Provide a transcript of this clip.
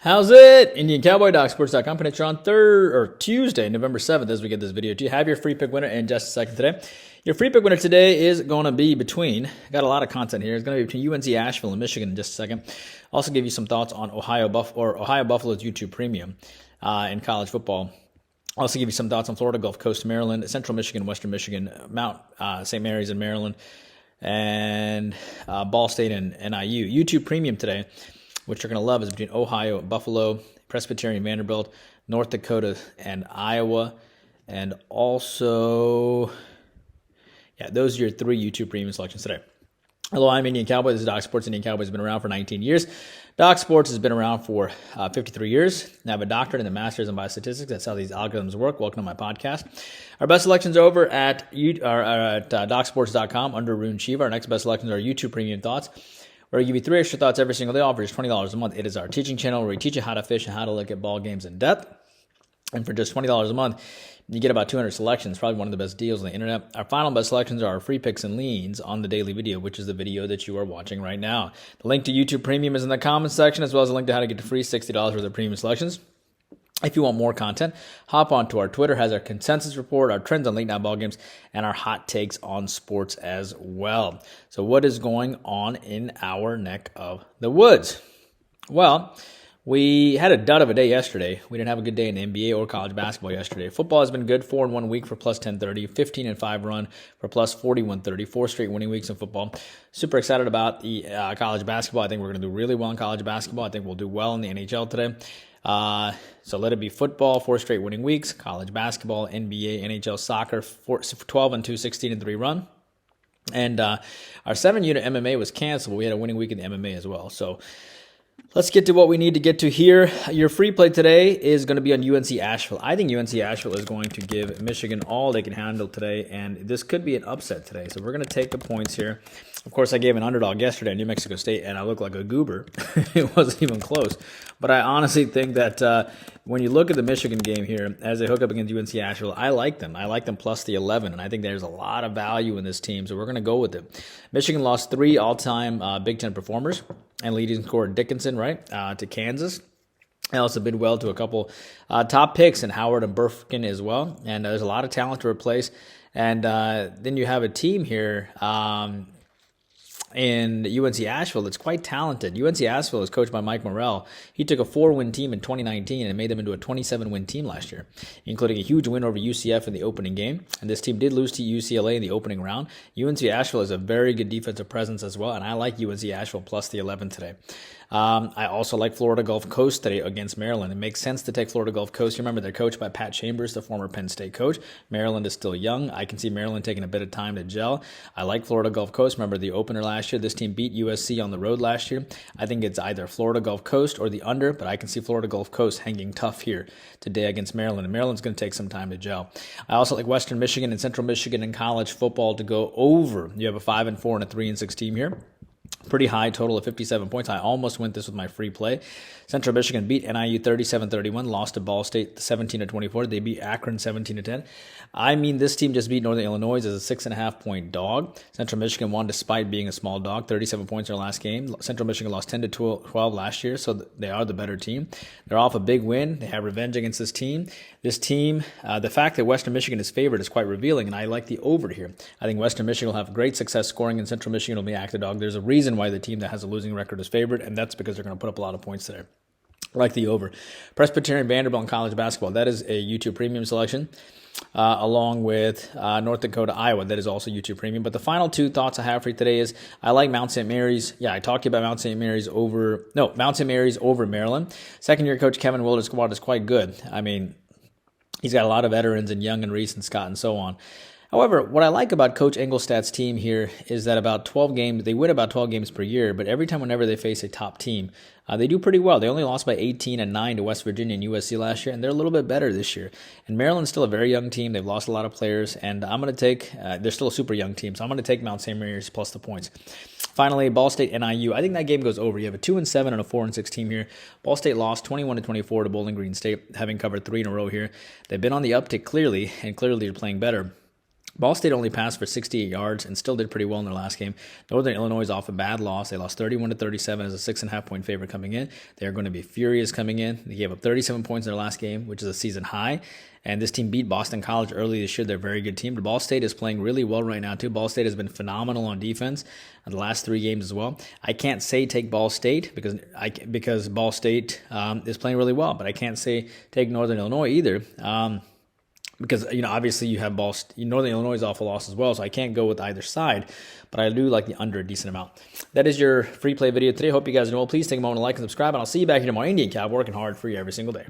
How's it? Indian Cowboy, DocSports.com. Put on Tuesday, November 7th as we get this video to you. Have your free pick winner in just a second today. Your free pick winner today is going to be between, got a lot of content here, it's going to be between UNC-Asheville and Michigan in just a second. Also give you some thoughts on Ohio Buffalo's YouTube Premium in college football. Also give you some thoughts on Florida Gulf Coast, Maryland, Central Michigan, Western Michigan, Mount St. Mary's in Maryland, and Ball State and NIU. YouTube Premium today, which you're going to love, is between Ohio, Buffalo, Presbyterian, Vanderbilt, North Dakota, and Iowa. And also, those are your three YouTube Premium selections today. Hello, I'm Indian Cowboy. This is Doc Sports. Indian Cowboy has been around for 19 years. Doc Sports has been around for 53 years. I have a doctorate and a master's in Biostatistics. That's how these algorithms work. Welcome to my podcast. Our best selections are over at docsports.com under Rune Shiva. Our next best selections are YouTube Premium Thoughts, where we give you 3 extra thoughts every single day, all for just $20 a month. It is our teaching channel where we teach you how to fish and how to look at ball games in depth. And for just $20 a month, you get about 200 selections, probably one of the best deals on the internet. Our final best selections are our free picks and leans on the daily video, which is the video that you are watching right now. The link to YouTube Premium is in the comments section, as well as a link to how to get the free $60 worth of premium selections. If you want more content, hop onto our Twitter, has our consensus report, our trends on late night ball games, and our hot takes on sports as well. So what is going on in our neck of the woods? Well, we had a dud of a day yesterday. We didn't have a good day in the NBA or college basketball yesterday. Football has been good, 4 in 1 week for plus 1030, 15 and 5 run for plus 4130, 4 straight winning weeks in football. Super excited about the college basketball. I think we're going to do really well in college basketball. I think we'll do well in the NHL today. So let it be football, 4 straight winning weeks, college basketball, NBA, NHL, soccer, 12 and 2, 16 and 3 run. And our 7-unit MMA was canceled. We had a winning week in the MMA as well. So let's get to what we need to get to here. Your free play today is going to be on UNC-Asheville. I think UNC-Asheville is going to give Michigan all they can handle today, and this could be an upset today. So we're going to take the points here. Of course, I gave an underdog yesterday at New Mexico State, and I looked like a goober. It wasn't even close. But I honestly think that when you look at the Michigan game here, as they hook up against UNC-Asheville, I like them. I like them plus the 11, and I think there's a lot of value in this team, so we're going to go with it. Michigan lost 3 all-time Big Ten performers, and leading scorer Dickinson, to Kansas. They also bid well to a couple top picks in Howard and Burfkin as well, and there's a lot of talent to replace. And then you have a team here in UNC-Asheville that's quite talented. UNC-Asheville is coached by Mike Morrell. He took a 4-win team in 2019 and made them into a 27-win team last year, including a huge win over UCF in the opening game. And this team did lose to UCLA in the opening round. UNC-Asheville is a very good defensive presence as well, and I like UNC-Asheville plus the 11 today. I also like Florida Gulf Coast today against Maryland. It makes sense to take Florida Gulf Coast. You remember they're coached by Pat Chambers, the former Penn State coach. Maryland is still young. I can see Maryland taking a bit of time to gel. I like Florida Gulf Coast. Remember the opener last year? This team beat USC on the road last year. I think it's either Florida Gulf Coast or the under, but I can see Florida Gulf Coast hanging tough here today against Maryland, and Maryland's going to take some time to gel. I also like Western Michigan and Central Michigan in college football to go over. You have a 5-4 and a 3-6 team here. Pretty high total of 57 points. I almost went this with my free play. Central Michigan beat NIU 37-31, lost to Ball State 17-24. They beat Akron 17-10. I mean, this team just beat Northern Illinois as a 6.5-point dog. Central Michigan won despite being a small dog, 37 points in their last game. Central Michigan lost 10-12 last year, so they are the better team. They're off a big win. They have revenge against this team. This team, the fact that Western Michigan is favored is quite revealing, and I like the over here. I think Western Michigan will have great success scoring, and Central Michigan will be active dog. There's a reason why the team that has a losing record is favored, and that's because they're going to put up a lot of points there. I like the over. Presbyterian, Vanderbilt in college basketball. That is a YouTube Premium selection, along with North Dakota, Iowa. That is also YouTube Premium. But the final 2 thoughts I have for you today is I like Mount St. Mary's. Yeah, I talked to you about Mount St. Mary's over Maryland. Second-year coach Kevin Wilder's squad is quite good. I mean, he's got a lot of veterans and Young and Reese and Scott and so on. However, what I like about Coach Engelstadt's team here is that they win about 12 games per year, but whenever they face a top team, they do pretty well. They only lost by 18-9 to West Virginia and USC last year, and they're a little bit better this year. And Maryland's still a very young team. They've lost a lot of players, and I'm going to take, they're still a super young team, so I'm going to take Mount St. Mary's plus the points. Finally, Ball State, NIU. I think that game goes over. You have a 2-7 and a 4-6 team here. Ball State lost 21-24 to Bowling Green State, having covered 3 in a row here. They've been on the uptick clearly, and clearly they're playing better. Ball State only passed for 68 yards and still did pretty well in their last game. Northern Illinois is off a bad loss. They lost 31-37 as a 6.5-point favorite coming in. They're going to be furious coming in. They gave up 37 points in their last game, which is a season high. And this team beat Boston College early this year. They're a very good team. But Ball State is playing really well right now, too. Ball State has been phenomenal on defense in the last 3 games as well. I can't say take Ball State because Ball State is playing really well. But I can't say take Northern Illinois either. Because, obviously you have Northern Illinois is off a loss as well, so I can't go with either side, but I do like the under a decent amount. That is your free play video today. Hope you guys know. Please take a moment to like and subscribe, and I'll see you back here tomorrow. Indian Cowboy working hard for you every single day.